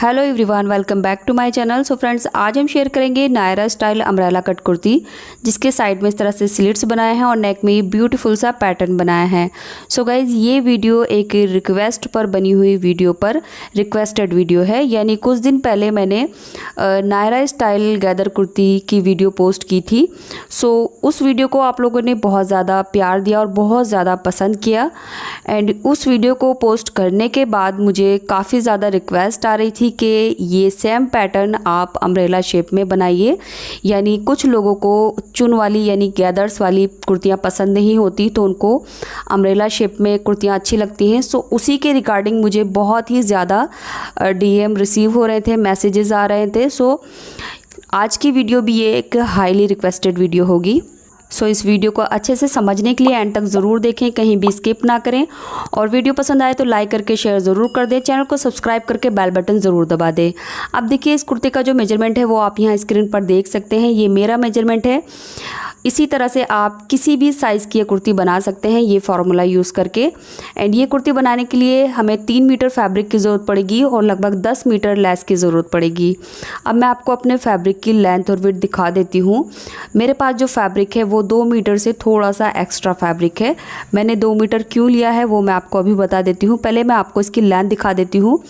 Hello everyone, welcome back to my channel. So friends, आज हम share करेंगे Naira style umbrella cut kurti, जिसके side में इस तरह से स्लिट्स बनाए हैं और नेक में ये ब्यूटीफुल सा पैटर्न बनाया है। सो गाइज, ये वीडियो एक रिक्वेस्ट पर बनी हुई वीडियो पर रिक्वेस्टेड वीडियो है, यानी कुछ दिन पहले मैंने नायरा स्टाइल गैदर कुर्ती की वीडियो पोस्ट की थी। सो उस वीडियो को आप लोगों ने बहुत ज़्यादा प्यार दिया और बहुत ज़्यादा पसंद किया। एंड उस वीडियो को पोस्ट करने के बाद मुझे काफ़ी ज़्यादा रिक्वेस्ट आ रही थी कि ये सेम पैटर्न आप अम्ब्रेला शेप में बनाइए। यानी कुछ लोगों को चुन वाली यानी गैदर्स वाली कुर्तियाँ पसंद नहीं होती, तो उनको अम्ब्रेला शेप में कुर्तियाँ अच्छी लगती हैं। सो उसी के रिगार्डिंग मुझे बहुत ही ज़्यादा DM रिसीव हो रहे थे, मैसेजेस आ रहे थे। सो आज की वीडियो भी ये एक हाईली रिक्वेस्टेड वीडियो होगी। सो इस वीडियो को अच्छे से समझने के लिए एंड तक ज़रूर देखें, कहीं भी स्किप ना करें। और वीडियो पसंद आए तो लाइक करके शेयर ज़रूर कर दें, चैनल को सब्सक्राइब करके बेल बटन ज़रूर दबा दें। अब देखिए, इस कुर्ते का जो मेजरमेंट है वो आप यहाँ स्क्रीन पर देख सकते हैं। ये मेरा मेजरमेंट है। इसी तरह से आप किसी भी साइज़ की ये कुर्ती बना सकते हैं ये फार्मूला यूज़ करके। एंड ये कुर्ती बनाने के लिए हमें 3 मीटर फैब्रिक की ज़रूरत पड़ेगी और लगभग 10 मीटर लेस की ज़रूरत पड़ेगी। अब मैं आपको अपने फैब्रिक की लेंथ और विड्थ दिखा देती हूँ। मेरे पास जो फैब्रिक है वो 2 मीटर से थोड़ा सा एक्स्ट्रा फैब्रिक है। मैंने 2 मीटर क्यों लिया है वो मैं आपको अभी बता देती हूँ। पहले मैं आपको इसकी लेंथ दिखा देती हूँ।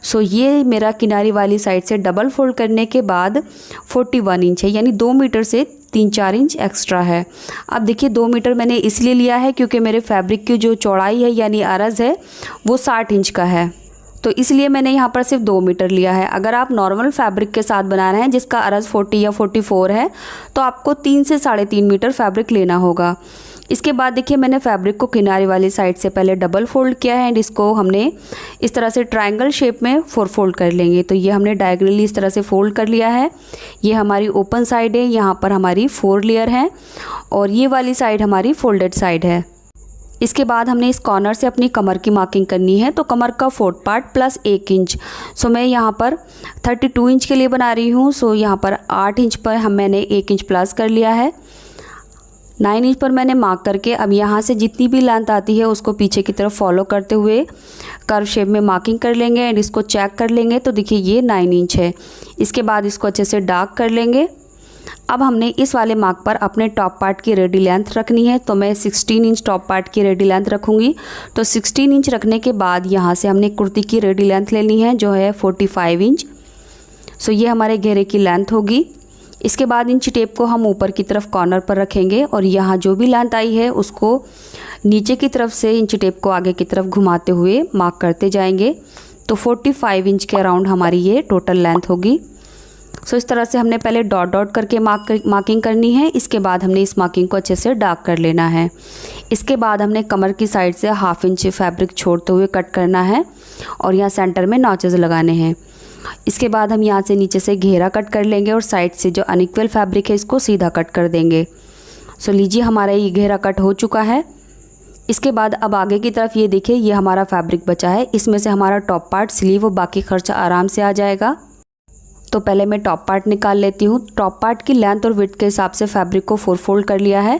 सो ये मेरा किनारी वाली साइड से डबल फोल्ड करने के बाद 41 इंच है, यानी 2 मीटर से 3-4 इंच एक्स्ट्रा है। अब देखिए, 2 मीटर मैंने इसलिए लिया है क्योंकि मेरे फैब्रिक की जो चौड़ाई है यानी अरज़ है वो 60 इंच का है, तो इसलिए मैंने यहाँ पर सिर्फ 2 मीटर लिया है। अगर आप नॉर्मल फैब्रिक के साथ बना रहे हैं जिसका अरज़ 40 या 44 है तो आपको 3 से 3.5 मीटर फैब्रिक लेना होगा। इसके बाद देखिए, मैंने फैब्रिक को किनारे वाली साइड से पहले डबल फोल्ड किया है एंड इसको हमने इस तरह से ट्रायंगल शेप में 4 फोल्ड कर लेंगे। तो ये हमने डायगोनली इस तरह से फोल्ड कर लिया है। ये हमारी ओपन साइड है, यहाँ पर हमारी 4 लेयर है और ये वाली साइड हमारी फोल्डेड साइड है। इसके बाद हमने इस कॉर्नर से अपनी कमर की मार्किंग करनी है, तो कमर का 4th पार्ट प्लस 1 इंच। सो मैं यहाँ पर 32 इंच के लिए बना रही हूँ। सो यहाँ पर 8 इंच पर मैंने 1 इंच प्लस कर लिया है। 9 इंच पर मैंने मार्क करके अब यहाँ से जितनी भी लेंथ आती है उसको पीछे की तरफ फॉलो करते हुए कर्व शेप में मार्किंग कर लेंगे एंड इसको चेक कर लेंगे। तो देखिए, ये 9 इंच है। इसके बाद इसको अच्छे से डार्क कर लेंगे। अब हमने इस वाले मार्क पर अपने टॉप पार्ट की रेडी लेंथ रखनी है, तो मैं 16 इंच टॉप पार्ट की रेडी लेंथ रखूँगी। तो 16 इंच रखने के बाद यहाँ से हमने कुर्ती की रेडी लेंथ लेनी है जो है 45 इंच। सो ये हमारे घेरे की लेंथ होगी। इसके बाद इंच टेप को हम ऊपर की तरफ कॉर्नर पर रखेंगे और यहाँ जो भी लेंथ आई है उसको नीचे की तरफ से इंच टेप को आगे की तरफ घुमाते हुए मार्क करते जाएंगे। तो 45 इंच के अराउंड हमारी ये टोटल लेंथ होगी। सो इस तरह से हमने पहले डॉट डॉट करके मार्किंग करनी है। इसके बाद हमने इस मार्किंग को अच्छे से डार्क कर लेना है। इसके बाद हमने कमर की साइड से 1/2 इंच फैब्रिक छोड़ते हुए कट करना है और यहाँ सेंटर में नॉचेस लगाने हैं। इसके बाद हम यहाँ से नीचे से घेरा कट कर लेंगे और साइड से जो अनइक्वल फैब्रिक है इसको सीधा कट कर देंगे। सो लीजिए, हमारा ये घेरा कट हो चुका है। इसके बाद अब आगे की तरफ ये देखिए, ये हमारा फैब्रिक बचा है। इसमें से हमारा टॉप पार्ट, स्लीव और बाकी खर्चा आराम से आ जाएगा। तो पहले मैं टॉप पार्ट निकाल लेती हूँ। टॉप पार्ट की लेंथ और विड्थ के हिसाब से फैब्रिक को 4 फोल्ड कर लिया है।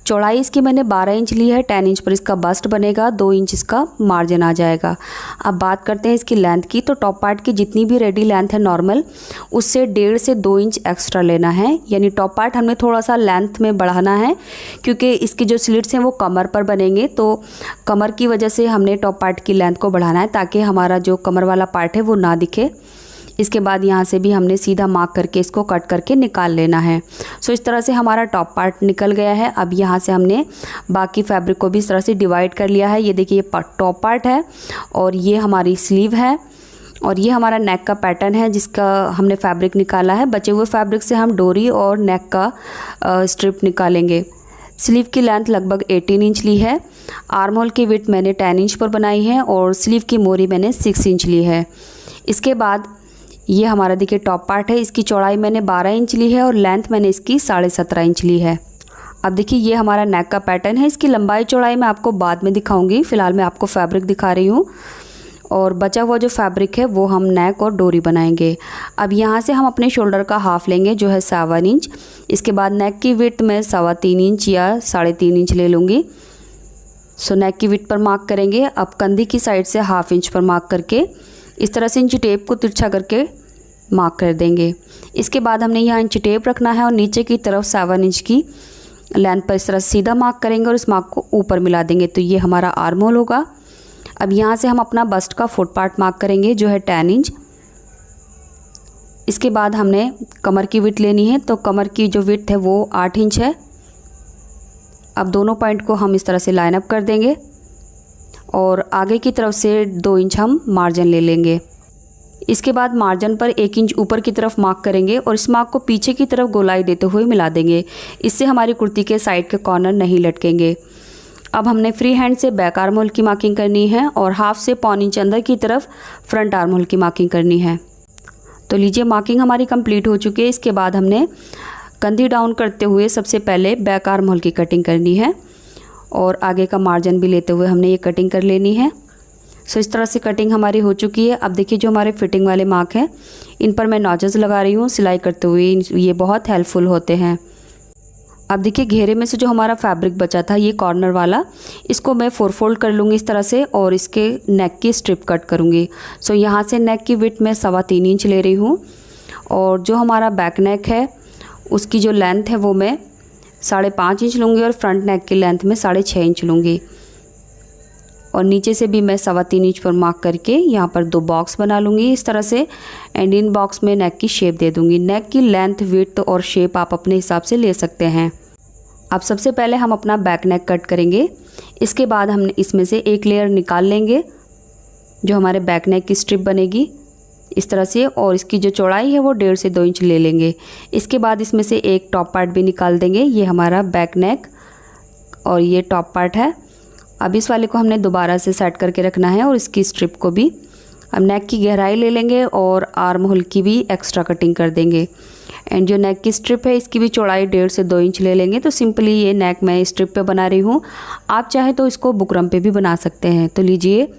चौड़ाई इसकी मैंने 12 इंच ली है। 10 इंच पर इसका बस्ट बनेगा, 2 इंच इसका मार्जिन आ जाएगा। अब बात करते हैं इसकी लेंथ की। तो टॉप पार्ट की जितनी भी रेडी लेंथ है नॉर्मल, उससे 1.5 से 2 इंच एक्स्ट्रा लेना है। यानी टॉप पार्ट हमने थोड़ा सा लेंथ में बढ़ाना है क्योंकि इसकी जो स्लिट्स हैं वो कमर पर बनेंगे, तो कमर की वजह से हमने टॉप पार्ट की लेंथ को बढ़ाना है ताकि हमारा जो कमर वाला पार्ट है वो ना दिखे। इसके बाद यहाँ से भी हमने सीधा मार्क करके इसको कट करके निकाल लेना है। सो इस तरह से हमारा टॉप पार्ट निकल गया है। अब यहाँ से हमने बाकी फैब्रिक को भी इस तरह से डिवाइड कर लिया है। ये देखिए, ये टॉप पार्ट है और ये हमारी स्लीव है और ये हमारा नेक का पैटर्न है जिसका हमने फैब्रिक निकाला है। बचे हुए फैब्रिक से हम डोरी और नेक का स्ट्रिप निकालेंगे। स्लीव की लेंथ लगभग 18 इंच ली है। आर्म होल की विड्थ मैंने 10 इंच पर बनाई है और स्लीव की मोरी मैंने 6 इंच ली है। इसके बाद ये हमारा देखिए टॉप पार्ट है। इसकी चौड़ाई मैंने 12 इंच ली है और लेंथ मैंने इसकी 17.5 इंच ली है। अब देखिए, ये हमारा नेक का पैटर्न है। इसकी लंबाई चौड़ाई मैं आपको बाद में दिखाऊंगी, फ़िलहाल मैं आपको फैब्रिक दिखा रही हूँ। और बचा हुआ जो फैब्रिक है वो हम नेक और डोरी बनाएंगे। अब यहाँ से हम अपने शोल्डर का हाफ लेंगे जो है 7 इंच। इसके बाद नेक की विड्थ मैं 3.25 इंच या 3.5 इंच ले लूँगी। सो नेक की विड्थ पर मार्क करेंगे। अब कंधी की साइड से 1/2 इंच पर मार्क करके इस तरह से इंची टेप को तिरछा करके मार्क कर देंगे। इसके बाद हमने यहाँ इंची टेप रखना है और नीचे की तरफ 7 इंच की लेंथ पर इस तरह सीधा मार्क करेंगे और इस मार्क को ऊपर मिला देंगे। तो ये हमारा आर्म होल होगा। अब यहाँ से हम अपना बस्ट का फुट पार्ट मार्क करेंगे जो है 10 इंच। इसके बाद हमने कमर की विड्थ लेनी है, तो कमर की जो विड्थ है वो 8 इंच है। अब दोनों पॉइंट को हम इस तरह से लाइन अप कर देंगे और आगे की तरफ से 2 इंच हम मार्जिन ले लेंगे। इसके बाद मार्जिन पर 1 इंच ऊपर की तरफ मार्क करेंगे और इस मार्क को पीछे की तरफ गोलाई देते हुए मिला देंगे। इससे हमारी कुर्ती के साइड के कॉर्नर नहीं लटकेंगे। अब हमने फ्री हैंड से बैक आर्म होल की मार्किंग करनी है और हाफ से 1.25 इंच अंदर की तरफ फ्रंट आर्म होल की मार्किंग करनी है। तो लीजिए मार्किंग हमारी कंप्लीट हो चुकी है। इसके बाद हमने कंधी डाउन करते हुए सबसे पहले बैक आर्म होल की कटिंग करनी है और आगे का मार्जिन भी लेते हुए हमने ये कटिंग कर लेनी है। सो इस तरह से कटिंग हमारी हो चुकी है। अब देखिए जो हमारे फिटिंग वाले मार्क हैं इन पर मैं नॉचेस लगा रही हूँ सिलाई करते हुए। ये बहुत हेल्पफुल होते हैं। अब देखिए घेरे में से जो हमारा फैब्रिक बचा था ये कॉर्नर वाला, इसको मैं 4 फोल्ड कर लूँगी इस तरह से और इसके नेक की स्ट्रिप कट करूँगी। सो यहाँ से नेक की विड्थ मैं 3.25 इंच ले रही हूँ और जो हमारा बैक नेक है उसकी जो लेंथ है वो मैं 5.5 इंच लूँगी और फ्रंट नेक की लेंथ में 6.5 इंच लूँगी। और नीचे से भी मैं 3.25 इंच पर मार्क करके यहाँ पर 2 बॉक्स बना लूँगी इस तरह से एंड इन बॉक्स में नेक की शेप दे दूँगी। नेक की लेंथ, विड्थ और शेप आप अपने हिसाब से ले सकते हैं। अब सबसे पहले हम अपना बैक नेक कट करेंगे। इसके बाद हमने इसमें से एक लेयर निकाल लेंगे जो हमारे बैक नेक की स्ट्रिप बनेगी इस तरह से और इसकी जो चौड़ाई है वो 1.5 से 2 इंच ले लेंगे। इसके बाद इसमें से एक टॉप पार्ट भी निकाल देंगे। ये हमारा बैक नेक और ये टॉप पार्ट है। अब इस वाले को हमने दोबारा से सेट करके रखना है और इसकी स्ट्रिप को भी। अब नेक की गहराई ले लेंगे और आर्म होल की भी एक्स्ट्रा कटिंग कर देंगे एंड जो नेक की स्ट्रिप है इसकी भी चौड़ाई 1.5 से 2 इंच ले लेंगे। तो सिंपली ये नेक मैं स्ट्रिप पे बना रही हूँ, आप चाहे तो इसको बुकरम पे भी बना सकते हैं। तो लीजिए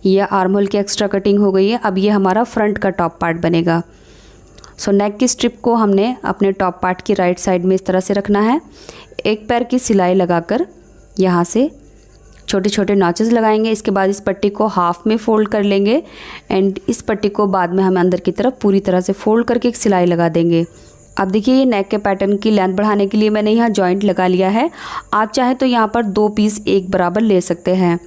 ये आर्म होल की एक्स्ट्रा कटिंग हो गई है। अब ये हमारा फ्रंट का टॉप पार्ट बनेगा। सो नेक की स्ट्रिप को हमने अपने टॉप पार्ट की राइट साइड में इस तरह से रखना है। एक पैर की सिलाई लगाकर यहाँ से छोटे छोटे नॉचेस लगाएंगे। इसके बाद इस पट्टी को हाफ में फोल्ड कर लेंगे एंड इस पट्टी को बाद में हम अंदर की तरफ पूरी तरह से फोल्ड करके एक सिलाई लगा देंगे। अब देखिए ये नेक के पैटर्न की लेंथ बढ़ाने के लिए मैंने यहाँ जॉइंट लगा लिया है। आप चाहे तो यहाँ पर 2 पीस एक बराबर ले सकते हैं।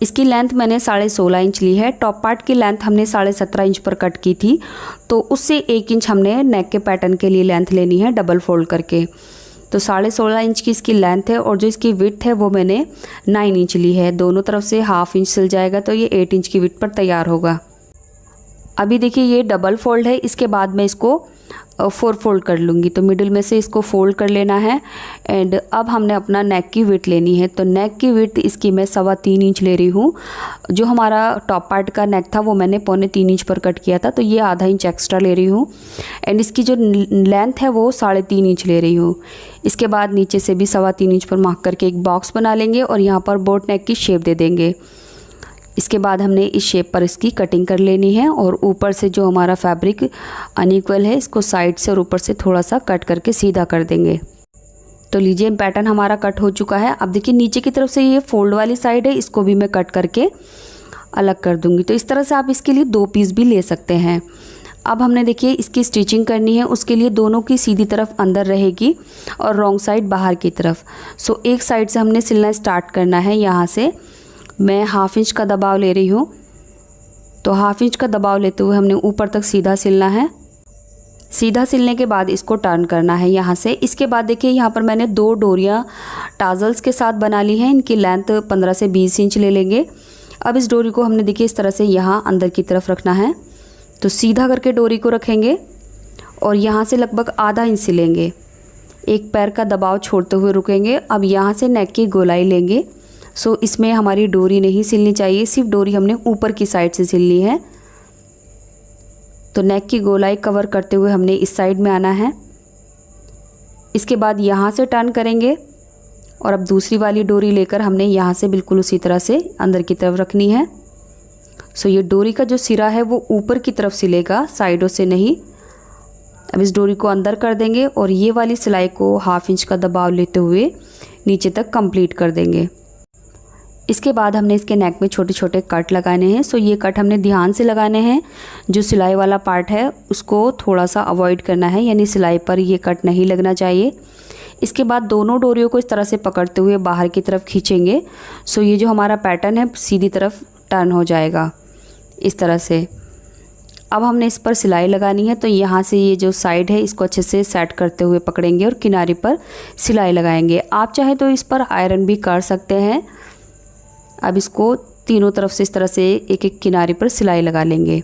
इसकी लेंथ मैंने 16.5 इंच ली है। टॉप पार्ट की लेंथ हमने 17.5 इंच पर कट की थी, तो उससे 1 इंच हमने नेक के पैटर्न के लिए लेंथ लेनी है डबल फोल्ड करके। तो 16.5 इंच की इसकी लेंथ है और जो इसकी विड्थ है वो मैंने 9 इंच ली है। दोनों तरफ से हाफ इंच सिल जाएगा तो ये 8 इंच की विड्थ पर तैयार होगा। अभी देखिए ये डबल फोल्ड है। इसके बाद मैं इसको 4 फोल्ड कर लूँगी। तो मिडिल में से इसको फोल्ड कर लेना है एंड अब हमने अपना नेक की विड्थ लेनी है। तो नेक की विड्थ इसकी मैं 3.25 इंच ले रही हूँ। जो हमारा टॉप पार्ट का नेक था वो मैंने 3.25 इंच पर कट किया था, तो ये आधा इंच एक्स्ट्रा ले रही हूँ एंड इसकी जो लेंथ है वो 3.5 इंच ले रही हूँ। इसके बाद नीचे से भी 3.25 इंच पर मार्क करके एक बॉक्स बना लेंगे और यहाँ पर बोट नेक की शेप दे देंगे। इसके बाद हमने इस शेप पर इसकी कटिंग कर लेनी है और ऊपर से जो हमारा फैब्रिक अनइक्वल है इसको साइड से और ऊपर से थोड़ा सा कट करके सीधा कर देंगे। तो लीजिए पैटर्न हमारा कट हो चुका है। अब देखिए नीचे की तरफ से ये फोल्ड वाली साइड है, इसको भी मैं कट करके अलग कर दूंगी। तो इस तरह से आप इसके लिए 2 पीस भी ले सकते हैं। अब हमने देखिए इसकी स्टिचिंग करनी है। उसके लिए दोनों की सीधी तरफ अंदर रहेगी और रॉन्ग साइड बाहर की तरफ। सो एक साइड से हमने सिलना स्टार्ट करना है। यहाँ से मैं हाफ इंच का दबाव ले रही हूँ। तो हाफ इंच का दबाव लेते हुए हमने ऊपर तक सीधा सिलना है। सीधा सिलने के बाद इसको टर्न करना है यहाँ से। इसके बाद देखिए यहाँ पर मैंने 2 डोरियाँ टाजल्स के साथ बना ली हैं। इनकी लेंथ 15 से 20 इंच ले लेंगे। अब इस डोरी को हमने देखिए इस तरह से यहाँ अंदर की तरफ रखना है। तो सीधा करके डोरी को रखेंगे और यहाँ से लगभग आधा इंच सिलेंगे। एक पैर का दबाव छोड़ते हुए रुकेंगे। अब यहाँ से नेक की गोलाई लेंगे। सो इसमें हमारी डोरी नहीं सिलनी चाहिए, सिर्फ डोरी हमने ऊपर की साइड से सिलनी है। तो नेक की गोलाई कवर करते हुए हमने इस साइड में आना है। इसके बाद यहाँ से टर्न करेंगे और अब दूसरी वाली डोरी लेकर हमने यहाँ से बिल्कुल उसी तरह से अंदर की तरफ रखनी है। सो ये डोरी का जो सिरा है वो ऊपर की तरफ सिलेगा, साइडों से नहीं। अब इस डोरी को अंदर कर देंगे और ये वाली सिलाई को हाफ इंच का दबाव लेते हुए नीचे तक कंप्लीट कर देंगे। इसके बाद हमने इसके नेक में छोटे छोटे कट लगाने हैं। सो ये कट हमने ध्यान से लगाने हैं। जो सिलाई वाला पार्ट है उसको थोड़ा सा अवॉइड करना है, यानी सिलाई पर ये कट नहीं लगना चाहिए। इसके बाद दोनों डोरियों को इस तरह से पकड़ते हुए बाहर की तरफ खींचेंगे। सो ये जो हमारा पैटर्न है सीधी तरफ टर्न हो जाएगा इस तरह से। अब हमने इस पर सिलाई लगानी है, तो यहाँ से ये जो साइड है इसको अच्छे से सेट करते हुए पकड़ेंगे और किनारे पर सिलाई लगाएंगे। आप चाहे तो इस पर आयरन भी कर सकते हैं। अब इसको तीनों तरफ से इस तरह से एक एक किनारे पर सिलाई लगा लेंगे।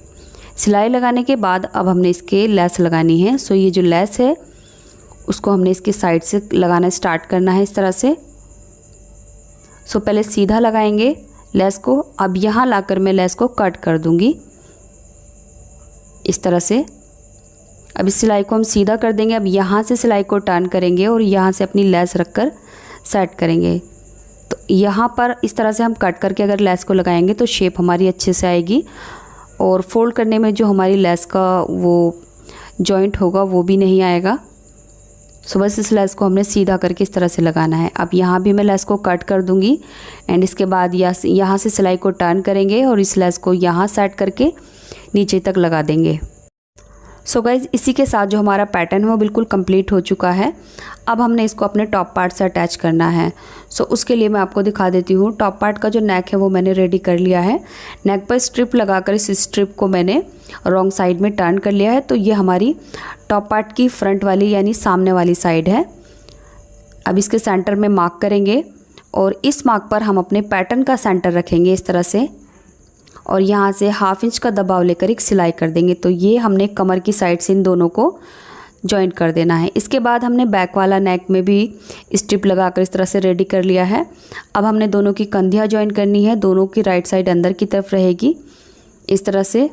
सिलाई लगाने के बाद अब हमने इसके लेस लगानी है। सो ये जो लेस है उसको हमने इसके साइड से लगाना स्टार्ट करना है इस तरह से। सो पहले सीधा लगाएंगे लेस को। अब यहाँ लाकर मैं लेस को कट कर दूंगी इस तरह से। अब इस सिलाई को हम सीधा कर देंगे। अब यहाँ से सिलाई को टर्न करेंगे और यहाँ से अपनी लेस रखकर सेट करेंगे। तो यहाँ पर इस तरह से हम कट करके अगर लेस को लगाएंगे तो शेप हमारी अच्छे से आएगी और फोल्ड करने में जो हमारी लेस का वो जॉइंट होगा वो भी नहीं आएगा। सो बस इस लेस को हमने सीधा करके इस तरह से लगाना है। अब यहाँ भी मैं लेस को कट कर दूँगी एंड इसके बाद यहाँ से सिलाई को टर्न करेंगे और इस लेस को यहाँ सेट करके नीचे तक लगा देंगे। सो गाइज़ इसी के साथ जो हमारा पैटर्न है वो बिल्कुल कंप्लीट हो चुका है। अब हमने इसको अपने टॉप पार्ट से अटैच करना है। सो उसके लिए मैं आपको दिखा देती हूँ। टॉप पार्ट का जो नेक है वो मैंने रेडी कर लिया है। नेक पर स्ट्रिप लगाकर इस स्ट्रिप को मैंने रॉन्ग साइड में टर्न कर लिया है। तो ये हमारी टॉप पार्ट की फ्रंट वाली यानी सामने वाली साइड है। अब इसके सेंटर में मार्क करेंगे और इस मार्क पर हम अपने पैटर्न का सेंटर रखेंगे इस तरह से और यहाँ से 1/2 इंच का दबाव लेकर एक सिलाई कर देंगे। तो ये हमने कमर की साइड से इन दोनों को जॉइंट कर देना है। इसके बाद हमने बैक वाला नेक में भी स्ट्रिप लगाकर इस तरह से रेडी कर लिया है। अब हमने दोनों की कंधियाँ जॉइंट करनी है। दोनों की राइट साइड अंदर की तरफ रहेगी इस तरह से।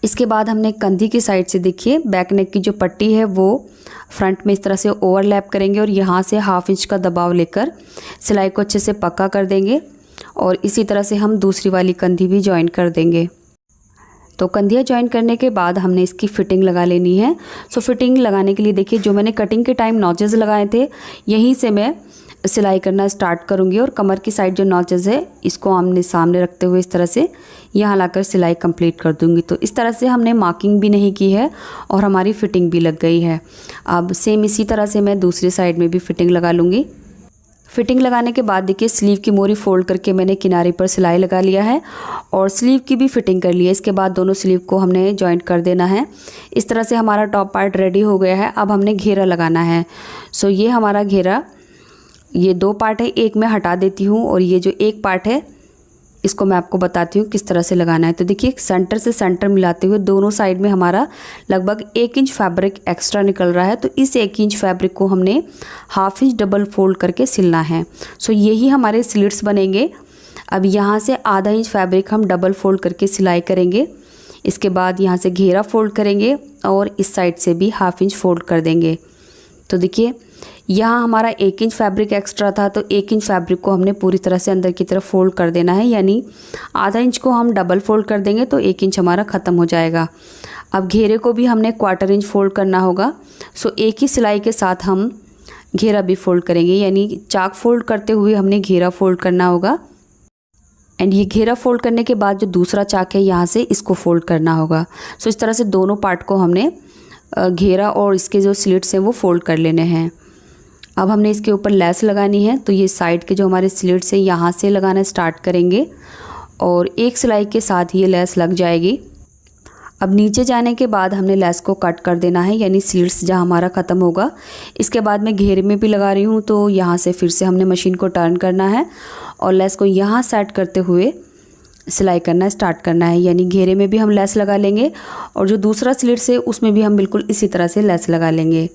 इसके बाद हमने कंधी की साइड से देखिए बैक नेक की जो पट्टी है वो फ्रंट में इस तरह से ओवरलैप करेंगे और यहाँ से 1/2 इंच का दबाव लेकर सिलाई को अच्छे से पक्का कर देंगे और इसी तरह से हम दूसरी वाली कंधी भी जॉइन कर देंगे। तो कंधियाँ जॉइन करने के बाद हमने इसकी फ़िटिंग लगा लेनी है। सो फिटिंग लगाने के लिए देखिए जो मैंने कटिंग के टाइम नॉचेस लगाए थे यहीं से मैं सिलाई करना स्टार्ट करूँगी और कमर की साइड जो नॉचेस है इसको आमने सामने रखते हुए इस तरह से यहाँ लाकर सिलाई कंप्लीट कर दूँगी। तो इस तरह से हमने मार्किंग भी नहीं की है और हमारी फ़िटिंग भी लग गई है। अब सेम इसी तरह से मैं दूसरी साइड में भी फ़िटिंग लगा लूँगी। फिटिंग लगाने के बाद देखिए स्लीव की मोरी फोल्ड करके मैंने किनारे पर सिलाई लगा लिया है और स्लीव की भी फिटिंग कर ली है। इसके बाद दोनों स्लीव को हमने जॉइंट कर देना है। इस तरह से हमारा टॉप पार्ट रेडी हो गया है। अब हमने घेरा लगाना है। सो ये हमारा घेरा, ये 2 पार्ट है, एक मैं हटा देती हूँ और ये जो एक पार्ट है इसको मैं आपको बताती हूँ किस तरह से लगाना है। तो देखिए सेंटर से सेंटर मिलाते हुए दोनों साइड में हमारा लगभग 1 इंच फैब्रिक एक्स्ट्रा निकल रहा है। तो इस 1 इंच फैब्रिक को हमने 1/2 इंच डबल फोल्ड करके सिलना है। सो यही हमारे स्लिट्स बनेंगे। अब यहाँ से आधा इंच फैब्रिक हम डबल फोल्ड करके सिलाई करेंगे। इसके बाद यहाँ से घेरा फोल्ड करेंगे और इस साइड से भी 1/2 इंच फोल्ड कर देंगे। तो देखिए यहाँ हमारा 1 इंच फैब्रिक एक्स्ट्रा था, तो 1 इंच फैब्रिक को हमने पूरी तरह से अंदर की तरफ फोल्ड कर देना है, यानी आधा इंच को हम डबल फोल्ड कर देंगे तो 1 इंच हमारा ख़त्म हो जाएगा। अब घेरे को भी हमने 1/4 इंच फोल्ड करना होगा। सो एक ही सिलाई के साथ हम घेरा भी फोल्ड करेंगे, यानी चाक फोल्ड करते हुए हमने घेरा फोल्ड करना होगा। एंड ये घेरा फोल्ड करने के बाद जो दूसरा चाक है यहाँ से इसको फोल्ड करना होगा। सो इस तरह से दोनों पार्ट को हमने घेरा और इसके जो स्लिट्स हैं वो फोल्ड कर लेने हैं। अब हमने इसके ऊपर लेस लगानी है। तो ये साइड के जो हमारे स्लिट्स हैं यहाँ से लगाना स्टार्ट करेंगे और एक सिलाई के साथ ये लेस लग जाएगी। अब नीचे जाने के बाद हमने लेस को कट कर देना है, यानी स्लिट्स जहाँ हमारा ख़त्म होगा। इसके बाद मैं घेरे में भी लगा रही हूँ, तो यहाँ से फिर से हमने मशीन को टर्न करना है और लेस को यहाँ सेट करते हुए सिलाई करना स्टार्ट करना है, यानी घेरे में भी हम लेस लगा लेंगे और जो दूसरा स्लिट्स है उसमें भी हम बिल्कुल इसी तरह से लेस लगा लेंगे।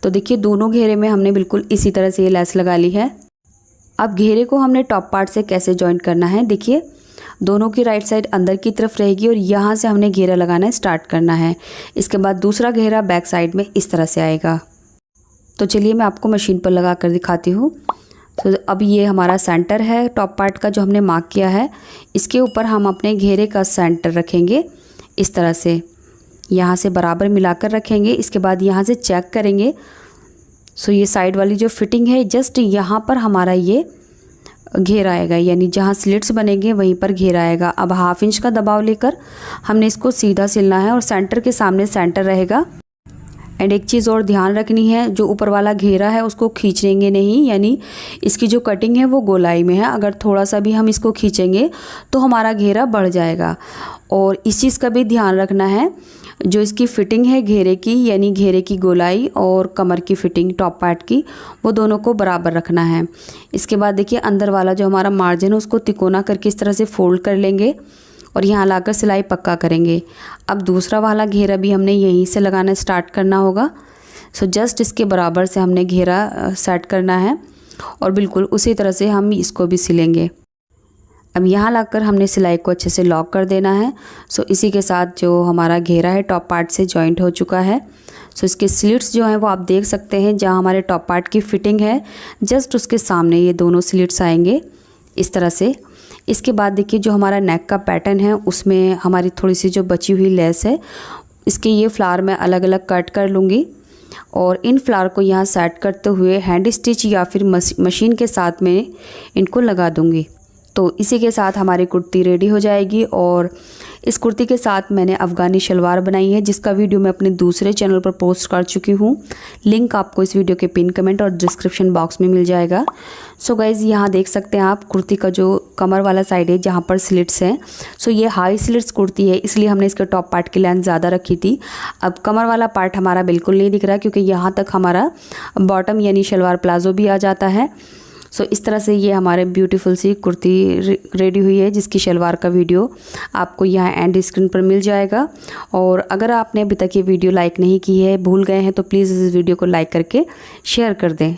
तो देखिए दोनों घेरे में हमने बिल्कुल इसी तरह से ये लेस लगा ली है। अब घेरे को हमने टॉप पार्ट से कैसे जॉइंट करना है, देखिए दोनों की राइट साइड अंदर की तरफ रहेगी और यहाँ से हमने घेरा लगाना स्टार्ट करना है। इसके बाद दूसरा घेरा बैक साइड में इस तरह से आएगा। तो चलिए मैं आपको मशीन पर लगा कर दिखाती हूँ। तो अब ये हमारा सेंटर है टॉप पार्ट का जो हमने मार्क किया है, इसके ऊपर हम अपने घेरे का सेंटर रखेंगे इस तरह से, यहाँ से बराबर मिलाकर रखेंगे। इसके बाद यहाँ से चेक करेंगे। सो ये साइड वाली जो फिटिंग है जस्ट यहाँ पर हमारा ये घेर आएगा, यानी जहाँ स्लिट्स बनेंगे वहीं पर घेर आएगा। अब 1/2 इंच का दबाव लेकर हमने इसको सीधा सिलना है और सेंटर के सामने सेंटर रहेगा। एंड एक चीज़ और ध्यान रखनी है, जो ऊपर वाला घेरा है उसको खींचेंगे नहीं, यानी इसकी जो कटिंग है वो गोलाई में है। अगर थोड़ा सा भी हम इसको खींचेंगे तो हमारा घेरा बढ़ जाएगा। और इस चीज़ का भी ध्यान रखना है, जो इसकी फिटिंग है घेरे की, यानी घेरे की गोलाई और कमर की फिटिंग टॉप पार्ट की, वो दोनों को बराबर रखना है। इसके बाद देखिए अंदर वाला जो हमारा मार्जिन है उसको तिकोना करके इस तरह से फोल्ड कर लेंगे और यहाँ लाकर सिलाई पक्का करेंगे। अब दूसरा वाला घेरा भी हमने यहीं से लगाना स्टार्ट करना होगा। सो जस्ट इसके बराबर से हमने घेरा सेट करना है और बिल्कुल उसी तरह से हम इसको भी सिलेंगे। अब यहाँ लाकर हमने सिलाई को अच्छे से लॉक कर देना है। सो इसी के साथ जो हमारा घेरा है टॉप पार्ट से जॉइंट हो चुका है। सो इसके स्लिट्स जो हैं वो आप देख सकते हैं, जहाँ हमारे टॉप पार्ट की फिटिंग है जस्ट उसके सामने ये दोनों स्लिट्स आएंगे इस तरह से। इसके बाद देखिए जो हमारा नेक का पैटर्न है उसमें हमारी थोड़ी सी जो बची हुई लेस है, इसके ये फ्लावर मैं अलग अलग कट कर लूँगी और इन फ्लावर को यहाँ सेट करते हुए हैंड स्टिच या फिर मशीन के साथ में इनको लगा दूँगी। तो इसी के साथ हमारी कुर्ती रेडी हो जाएगी। और इस कुर्ती के साथ मैंने अफ़गानी शलवार बनाई है, जिसका वीडियो मैं अपने दूसरे चैनल पर पोस्ट कर चुकी हूँ। लिंक आपको इस वीडियो के पिन कमेंट और डिस्क्रिप्शन बॉक्स में मिल जाएगा। सो गाइज़ यहाँ देख सकते हैं आप कुर्ती का जो कमर वाला साइड है जहाँ पर स्लिट्स हैं, सो ये हाई स्लिट्स कुर्ती है, इसलिए हमने इसके टॉप पार्ट की लेंथ ज़्यादा रखी थी। अब कमर वाला पार्ट हमारा बिल्कुल नहीं दिख रहा, क्योंकि यहाँ तक हमारा बॉटम यानी शलवार प्लाजो भी आ जाता है। सो इस तरह से ये हमारे ब्यूटीफुल सी कुर्ती रेडी हुई है, जिसकी शलवार का वीडियो आपको यहाँ एंड स्क्रीन पर मिल जाएगा। और अगर आपने अभी तक ये वीडियो लाइक नहीं की है, भूल गए हैं, तो प्लीज़ इस वीडियो को लाइक करके शेयर कर दें।